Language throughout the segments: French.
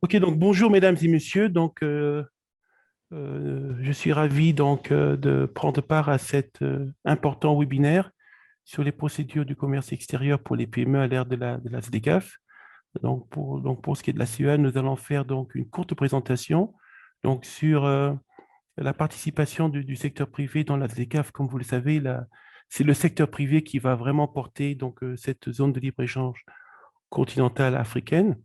Ok, donc bonjour mesdames et messieurs. Je suis ravi de prendre part à cet important webinaire sur les procédures du commerce extérieur pour les PME à l'ère de la SDCAF. Donc pour ce qui est de la CEA, nous allons faire donc une courte présentation sur la participation du secteur privé dans la SDCAF. Comme vous le savez, c'est le secteur privé qui va vraiment porter cette zone de libre-échange continentale africaine,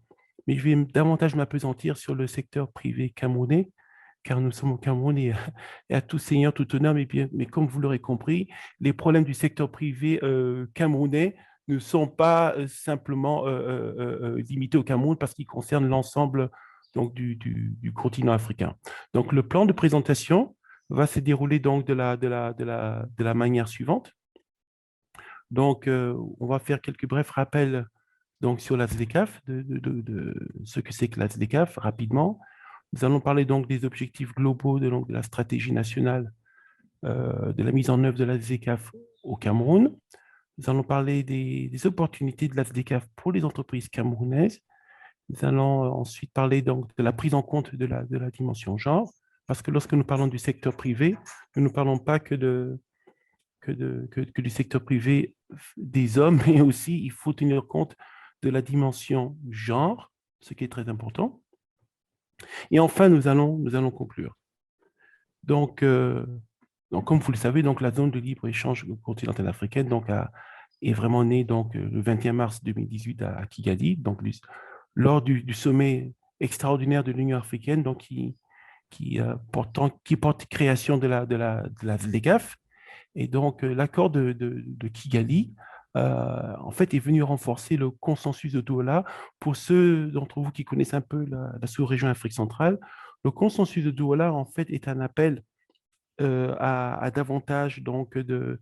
mais je vais davantage m'appesantir sur le secteur privé camerounais, car nous sommes au Cameroun et à tout seigneur, tout honneur, mais comme vous l'aurez compris, les problèmes du secteur privé camerounais ne sont pas simplement limités au Cameroun parce qu'ils concernent l'ensemble du continent africain. Donc, le plan de présentation va se dérouler donc de la manière suivante. On va faire quelques brefs rappels sur la SDCAF, de ce que c'est que la SDCAF rapidement. Nous allons parler donc des objectifs globaux de la stratégie nationale de la mise en œuvre de la SDCAF au Cameroun. Nous allons parler des opportunités de la SDCAF pour les entreprises camerounaises. Nous allons ensuite parler donc de la prise en compte de la dimension genre, parce que lorsque nous parlons du secteur privé, nous ne parlons pas que du secteur privé des hommes, mais aussi il faut tenir compte de la dimension genre, ce qui est très important. Et enfin, nous allons conclure. Donc, euh, donc comme vous le savez, la zone de libre-échange continentale africaine est vraiment née le 21 mars 2018 à Kigali, lors du sommet extraordinaire de l'Union africaine, qui porte création de la ZLECAf. Et donc, l'accord de Kigali, en fait, est venu renforcer le consensus de Douala. Pour ceux d'entre vous qui connaissent un peu la sous-région Afrique centrale, le consensus de Douala, en fait, est un appel à davantage de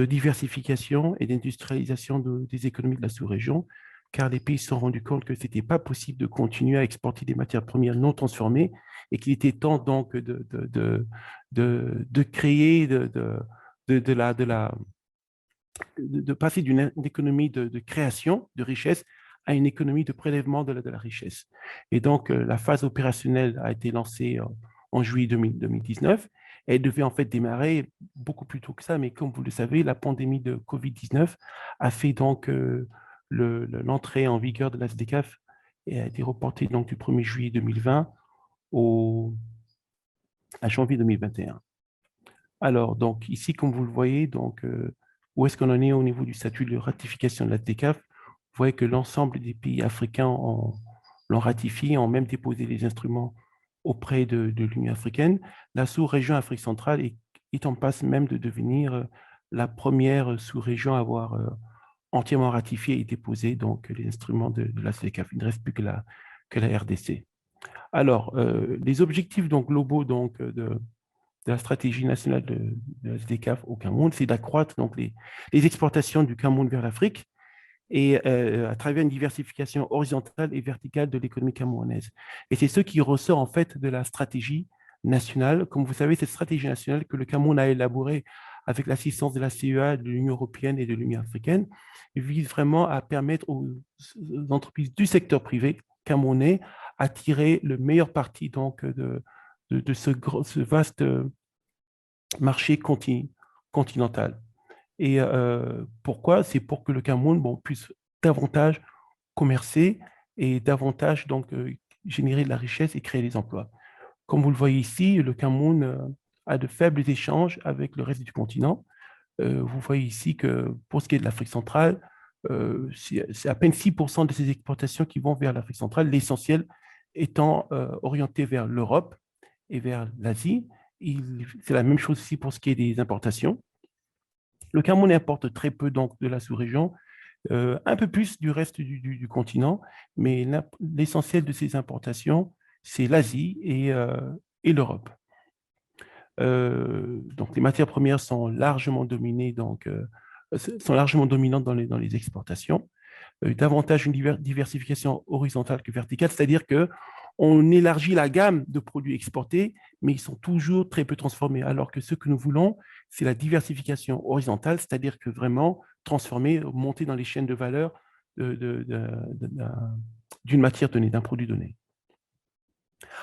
diversification et d'industrialisation des économies de la sous-région, car les pays se sont rendus compte que ce n'était pas possible de continuer à exporter des matières premières non transformées et qu'il était temps donc de créer de passer d'une économie de création de richesse à une économie de prélèvement de la richesse. Et donc, la phase opérationnelle a été lancée en juillet 2019. Elle devait en fait démarrer beaucoup plus tôt que ça, mais comme vous le savez, la pandémie de Covid-19 a fait l'entrée en vigueur de la SDCAF et a été reportée donc du 1er juillet 2020 à janvier 2021. Alors, donc ici, comme vous le voyez, où est-ce qu'on en est au niveau du statut de ratification de la SDCAF? Vous voyez que l'ensemble des pays africains l'ont ratifié, ont même déposé les instruments auprès de l'Union africaine. La sous-région Afrique centrale est en passe même de devenir la première sous-région à avoir entièrement ratifié et déposé les instruments de la SDCAF. Il ne reste plus que la RDC. Alors, les objectifs globaux de la stratégie nationale de la SDCAF au Cameroun, c'est d'accroître les exportations du Cameroun vers l'Afrique et à travers une diversification horizontale et verticale de l'économie camerounaise. Et c'est ce qui ressort en fait de la stratégie nationale. Comme vous savez, cette stratégie nationale que le Cameroun a élaborée avec l'assistance de la CEA, de l'Union européenne et de l'Union africaine, vise vraiment à permettre aux entreprises du secteur privé camerounais à tirer le meilleur parti de ce vaste marché continental. Et pourquoi? C'est pour que le Cameroun puisse davantage commercer et davantage générer de la richesse et créer des emplois. Comme vous le voyez ici, le Cameroun a de faibles échanges avec le reste du continent. Vous voyez ici que pour ce qui est de l'Afrique centrale, c'est à peine 6% de ces exportations qui vont vers l'Afrique centrale, l'essentiel étant orienté vers l'Europe et vers l'Asie. C'est la même chose ici pour ce qui est des importations. Le Cameroun importe très peu de la sous-région, un peu plus du reste du continent, mais l'essentiel de ces importations, c'est l'Asie et l'Europe. Donc, les matières premières sont largement dominées, sont largement dominantes dans les exportations. Davantage une diversification horizontale que verticale, c'est-à-dire que on élargit la gamme de produits exportés, mais ils sont toujours très peu transformés. Alors que ce que nous voulons, c'est la diversification horizontale, c'est-à-dire que vraiment transformer, monter dans les chaînes de valeur d'une matière donnée, d'un produit donné.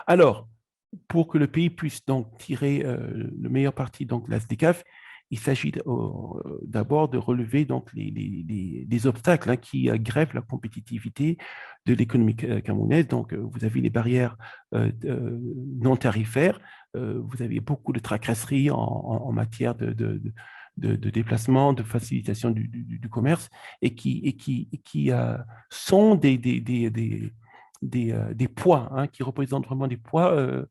Alors, pour que le pays puisse donc tirer le meilleur parti donc, de la SDCAF, il s'agit d'abord de relever donc, les obstacles hein, qui grèvent la compétitivité de l'économie camerounaise. Donc, vous avez les barrières non tarifaires, vous avez beaucoup de tracasseries en matière de déplacement, de facilitation du commerce, et qui sont des poids, hein, qui représentent vraiment des poids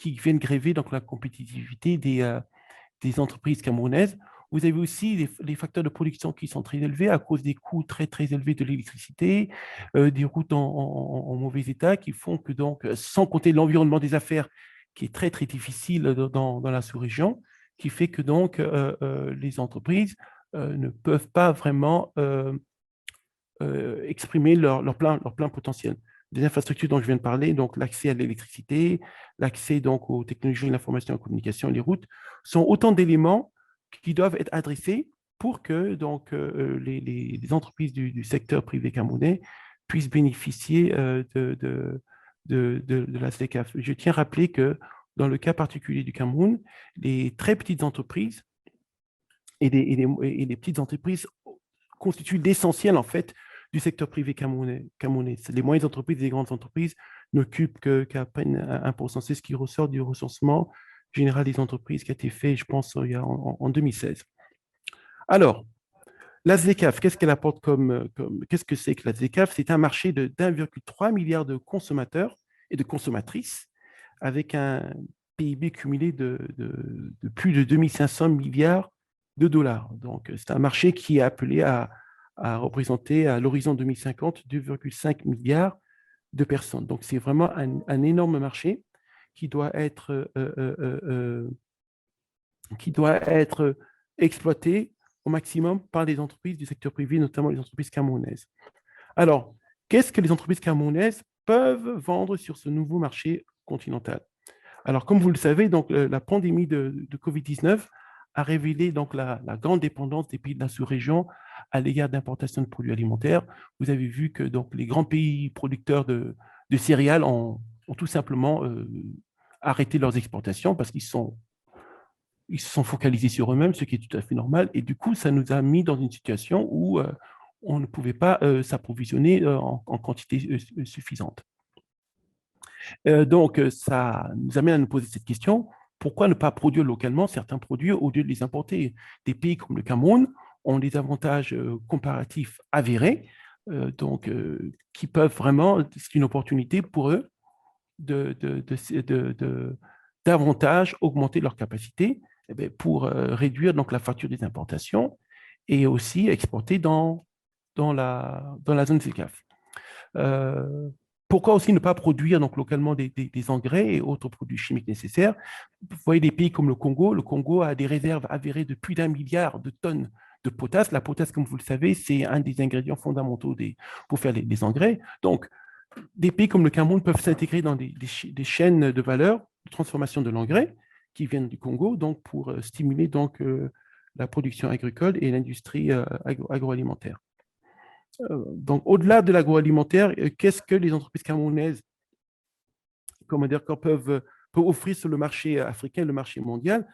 qui viennent gréver donc, la compétitivité des entreprises camerounaises. Vous avez aussi les facteurs de production qui sont très élevés à cause des coûts très, très élevés de l'électricité, des routes en mauvais état qui font que, donc, sans compter l'environnement des affaires qui est très, très difficile dans la sous-région, qui fait que donc les entreprises ne peuvent pas vraiment exprimer leur plein potentiel. Des infrastructures dont je viens de parler, donc l'accès à l'électricité, l'accès donc aux technologies de l'information et la communication et les routes, sont autant d'éléments qui doivent être adressés pour que donc, les entreprises du secteur privé camerounais puissent bénéficier de la SDCAF. Je tiens à rappeler que dans le cas particulier du Cameroun, les très petites entreprises et les petites entreprises constituent l'essentiel, en fait, du secteur privé camerounais. Les moyennes entreprises et les grandes entreprises n'occupent qu'à peine 1%. C'est ce qui ressort du recensement général des entreprises qui a été fait, je pense, en 2016. Alors, la ZECAF, qu'est-ce qu'elle apporte qu'est-ce que c'est que la ZECAF? C'est un marché de 1,3 milliard de consommateurs et de consommatrices avec un PIB cumulé de plus de 2500 milliards de dollars. Donc, c'est un marché qui est appelé à représenter à l'horizon 2050 2,5 milliards de personnes. Donc, c'est vraiment un énorme marché qui doit être, qui doit être exploité au maximum par les entreprises du secteur privé, notamment les entreprises camerounaises. Alors, qu'est-ce que les entreprises camerounaises peuvent vendre sur ce nouveau marché continental? Alors, comme vous le savez, donc, la pandémie de Covid-19 a révélé donc, la grande dépendance des pays de la sous-région à l'égard d'importation de produits alimentaires. Vous avez vu que donc, les grands pays producteurs de céréales ont tout simplement arrêté leurs exportations parce ils se sont focalisés sur eux-mêmes, ce qui est tout à fait normal. Et du coup, ça nous a mis dans une situation où on ne pouvait pas s'approvisionner en quantité suffisante. Donc, ça nous amène à nous poser cette question, pourquoi ne pas produire localement certains produits au lieu de les importer? Des pays comme le Cameroun ont des avantages comparatifs avérés, qui peuvent vraiment, c'est une opportunité pour eux davantage augmenter leur capacité pour réduire donc, la facture des importations et aussi exporter dans la zone CECAF. Euh, Pourquoi aussi ne pas produire donc, localement des engrais et autres produits chimiques nécessaires? Vous voyez des pays comme le Congo. Le Congo a des réserves avérées de plus d'1 milliard de tonnes de potasse. La potasse, comme vous le savez, c'est un des ingrédients fondamentaux pour faire les engrais. Donc, des pays comme le Cameroun peuvent s'intégrer dans des chaînes de valeur de transformation de l'engrais qui viennent du Congo, donc pour stimuler donc, la production agricole et l'industrie agroalimentaire. Donc, au-delà de l'agroalimentaire, qu'est-ce que les entreprises camerounaises, comment dire, peuvent offrir sur le marché africain et le marché mondial?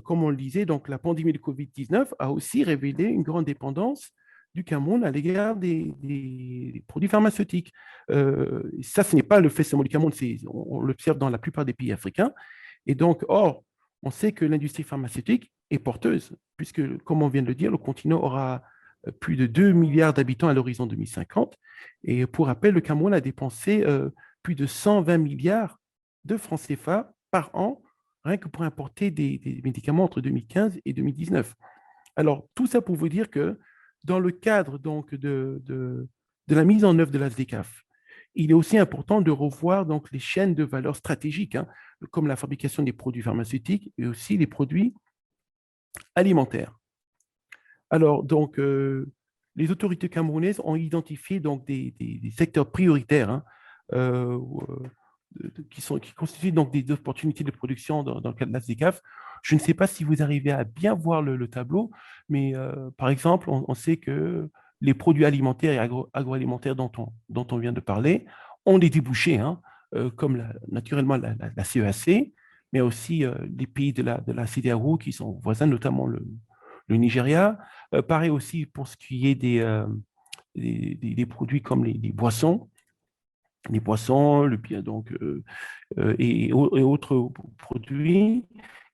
Comme on le disait, donc, la pandémie de Covid-19 a aussi révélé une grande dépendance du Cameroun à l'égard des produits pharmaceutiques. Ça, ce n'est pas le fait seulement du Cameroun, on l'observe dans la plupart des pays africains. Et donc, or, on sait que l'industrie pharmaceutique est porteuse, puisque, comme on vient de le dire, le continent aura plus de 2 milliards d'habitants à l'horizon 2050. Et pour rappel, le Cameroun a dépensé plus de 120 milliards de francs CFA par an, rien que pour importer des médicaments entre 2015 et 2019. Alors, tout ça pour vous dire que dans le cadre donc, de la mise en œuvre de la SDCAF, il est aussi important de revoir donc, les chaînes de valeur stratégiques, hein, comme la fabrication des produits pharmaceutiques et aussi les produits alimentaires. Alors, donc, les autorités camerounaises ont identifié donc, des secteurs prioritaires hein, euh, qui constituent donc des opportunités de production dans le cadre de la SDCAF. Je ne sais pas si vous arrivez à bien voir le tableau, mais par exemple, on sait que les produits alimentaires et agroalimentaires dont on vient de parler ont des débouchés hein, comme naturellement la CEAC, mais aussi les pays de la CEDEAO qui sont voisins, notamment le Nigeria. Pareil aussi pour ce qui est des produits comme les boissons, donc, et autres produits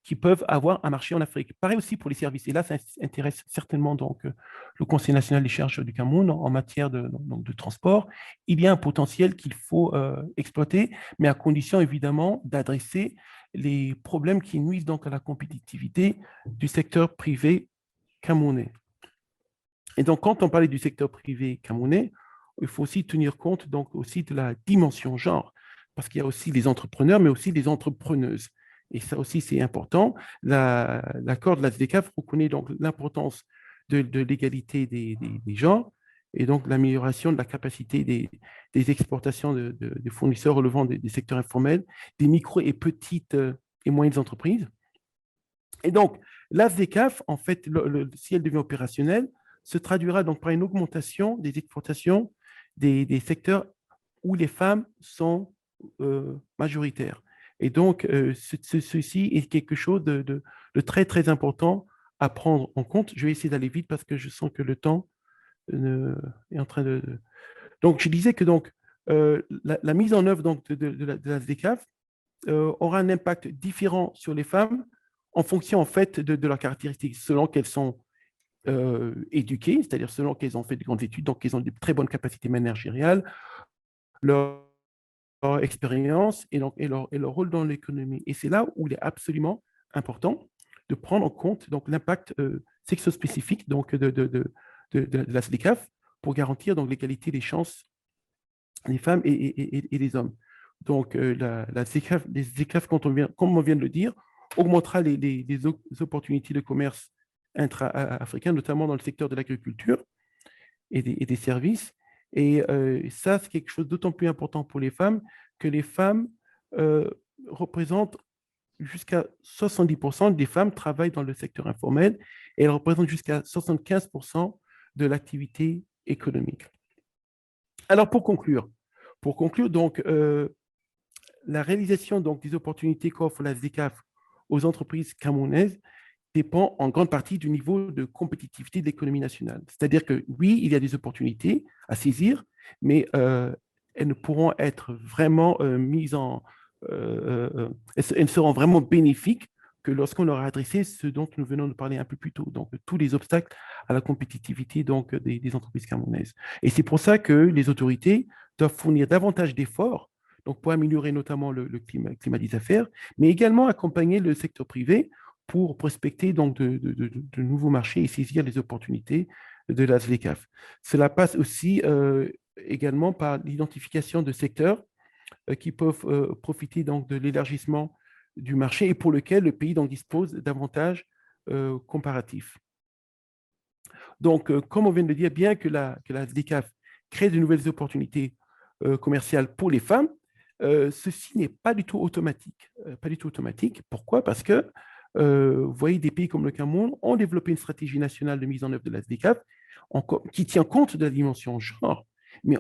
qui peuvent avoir un marché en Afrique. Pareil aussi pour les services. Et là, ça intéresse certainement donc, le Conseil national des charges du Cameroun en matière donc, de transport. Il y a un potentiel qu'il faut exploiter, mais à condition évidemment d'adresser les problèmes qui nuisent donc à la compétitivité du secteur privé camerounais. Et donc, quand on parlait du secteur privé camerounais, il faut aussi tenir compte donc aussi de la dimension genre, parce qu'il y a aussi les entrepreneurs, mais aussi les entrepreneuses. Et ça aussi, c'est important. L'accord de la SDCAF reconnaît donc l'importance de l'égalité des genres et donc l'amélioration de la capacité des exportations des fournisseurs relevant des secteurs informels, des micro et petites et moyennes entreprises. Et donc, la SDCAF, en fait, si elle devient opérationnelle, se traduira donc par une augmentation des exportations des secteurs où les femmes sont majoritaires. Et donc, ceci est quelque chose de très, très important à prendre en compte. Je vais essayer d'aller vite parce que je sens que le temps est en train de... Donc, je disais que donc, la mise en œuvre donc, de la SDCAF aura un impact différent sur les femmes en fonction en fait de leurs caractéristiques, selon qu'elles sont éduquées, c'est-à-dire selon qu'elles ont fait de grandes études, donc qu'elles ont de très bonnes capacités managériales, leur expérience et leur rôle dans l'économie. Et c'est là où il est absolument important de prendre en compte donc l'impact sexo-spécifique donc de la SDCAF pour garantir donc l'égalité des chances des femmes et des hommes. Donc, la SDCAF, les SDCAF, comme on vient de le dire, augmentera les opportunités de commerce intra-africain, notamment dans le secteur de l'agriculture et des services. Et ça, c'est quelque chose d'autant plus important pour les femmes que les femmes représentent jusqu'à 70% des femmes travaillent dans le secteur informel et elles représentent jusqu'à 75% de l'activité économique. Alors, pour conclure donc, la réalisation donc, des opportunités qu'offre la SDCAF aux entreprises camerounaises dépend en grande partie du niveau de compétitivité de l'économie nationale. C'est-à-dire que oui, il y a des opportunités à saisir, mais elles ne pourront être vraiment mises en... elles ne seront vraiment bénéfiques que lorsqu'on aura adressé ce dont nous venons de parler un peu plus tôt, donc tous les obstacles à la compétitivité donc, des entreprises camerounaises. Et c'est pour ça que les autorités doivent fournir davantage d'efforts donc pour améliorer notamment le climat des affaires, mais également accompagner le secteur privé pour prospecter donc de nouveaux marchés et saisir les opportunités de la SDCAF. Cela passe aussi également par l'identification de secteurs qui peuvent profiter donc de l'élargissement du marché et pour lequel le pays donc, dispose d'avantages comparatifs. Donc, comme on vient de le dire, bien que la SDCAF crée de nouvelles opportunités commerciales pour les femmes, ceci n'est pas du tout automatique. Pas du tout automatique. Pourquoi? Parce que vous voyez, des pays comme le Cameroun ont développé une stratégie nationale de mise en œuvre de la SDCAF qui tient compte de la dimension genre, mais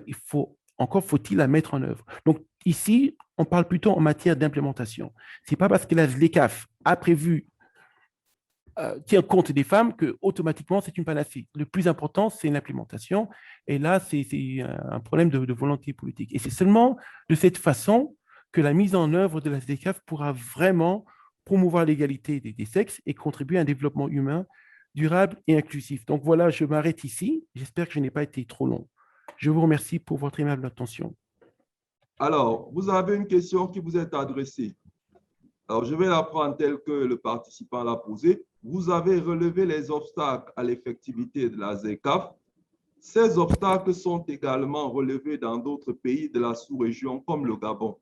encore faut-il la mettre en œuvre. Donc ici, on parle plutôt en matière d'implémentation. Ce n'est pas parce que la SDCAF a prévu tient compte des femmes que automatiquement c'est une panacée. Le plus important, c'est l'implémentation. Et là, c'est un problème de volonté politique. Et c'est seulement de cette façon que la mise en œuvre de la SDCAF pourra vraiment promouvoir l'égalité des sexes et contribuer à un développement humain durable et inclusif. Donc voilà, je m'arrête ici. J'espère que je n'ai pas été trop long. Je vous remercie pour votre aimable attention. Alors, vous avez une question qui vous est adressée. Alors, je vais la prendre telle que le participant l'a posée. Vous avez relevé les obstacles à l'effectivité de la SDCAF. Ces obstacles sont également relevés dans d'autres pays de la sous-région comme le Gabon.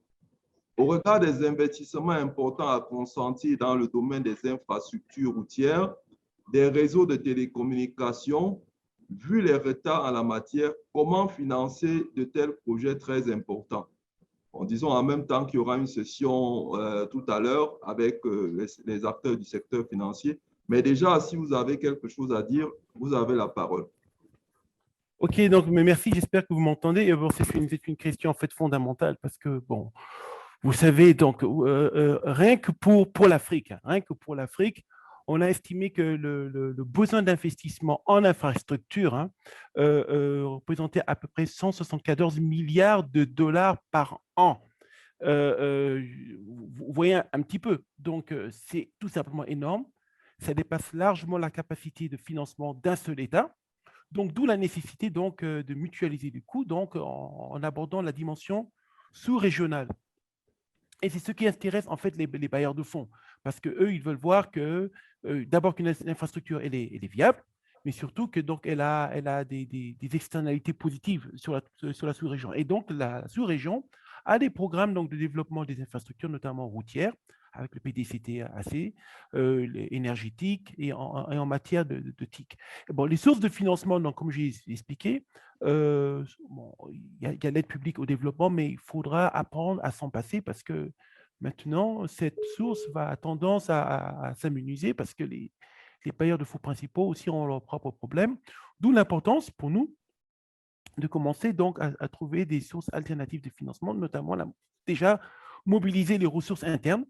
Au regard des investissements importants à consentir dans le domaine des infrastructures routières, des réseaux de télécommunications, vu les retards en la matière, comment financer de tels projets très importants? En disant en même temps qu'il y aura une session tout à l'heure avec les acteurs du secteur financier. Mais déjà, si vous avez quelque chose à dire, vous avez la parole. Ok, donc mais merci, j'espère que vous m'entendez. Bon, c'est une question en fait fondamentale parce que, bon, vous savez, donc, rien que pour l'Afrique, hein, rien que pour l'Afrique, on a estimé que le besoin d'investissement en infrastructure, hein, représentait à peu près 174 milliards de dollars par an. Vous voyez un petit peu. Donc, c'est tout simplement énorme. Ça dépasse largement la capacité de financement d'un seul État. Donc, d'où la nécessité donc, de mutualiser les coûts donc, en abordant la dimension sous-régionale. Et c'est ce qui intéresse en fait les bailleurs de fonds, parce qu'eux, ils veulent voir que, d'abord qu'une infrastructure, elle est viable, mais surtout que donc elle a des externalités positives sur la sous-région. Et donc, la sous-région a des programmes donc, de développement des infrastructures, notamment routières, avec le PDCT-AC, énergétique et en matière de TIC. Bon, les sources de financement, donc, comme j'ai expliqué, bon, il y a l'aide publique au développement, mais il faudra apprendre à s'en passer parce que maintenant, cette source va tendance à s'amenuiser parce que les bailleurs de fonds principaux aussi ont leurs propres problèmes. D'où l'importance pour nous de commencer donc à trouver des sources alternatives de financement, notamment déjà mobiliser les ressources internes.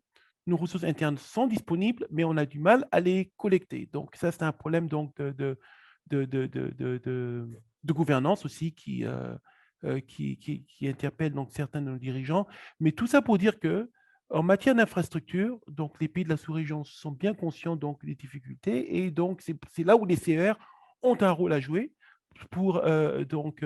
Nos ressources internes sont disponibles, mais on a du mal à les collecter. Donc ça, c'est un problème donc de gouvernance aussi qui interpelle donc certains de nos dirigeants. Mais tout ça pour dire que en matière d'infrastructure, donc les pays de la sous-région sont bien conscients donc des difficultés et donc c'est là où les CER ont un rôle à jouer pour donc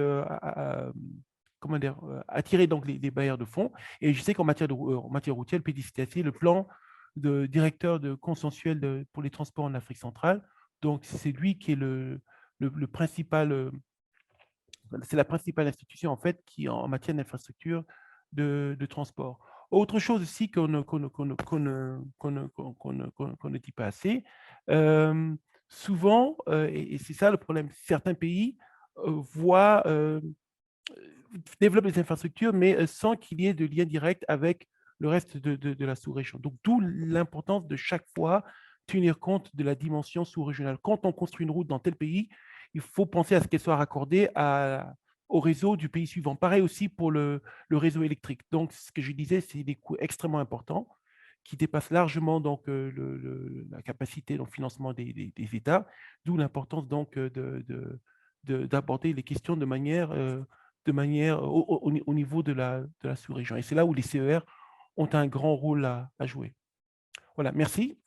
comment dire, attirer donc les bailleurs de fonds. Et je sais qu'en matière, en matière routière, le PDCAC, le plan de directeur de consensuel pour les transports en Afrique centrale, donc c'est lui qui est le principal, c'est la principale institution en fait qui en matière d'infrastructure de transport. Autre chose aussi qu'on ne dit pas assez, souvent, et c'est ça le problème, certains pays voient, développent des infrastructures, mais sans qu'il y ait de lien direct avec le reste de la sous-région. Donc, d'où l'importance de chaque fois tenir compte de la dimension sous-régionale. Quand on construit une route dans tel pays, il faut penser à ce qu'elle soit raccordée au réseau du pays suivant. Pareil aussi pour le réseau électrique. Donc, ce que je disais, c'est des coûts extrêmement importants qui dépassent largement donc, la capacité de financement des États, d'où l'importance donc d'aborder les questions de manière au niveau de la sous-région. Et c'est là où les CER ont un grand rôle à jouer. Voilà, merci.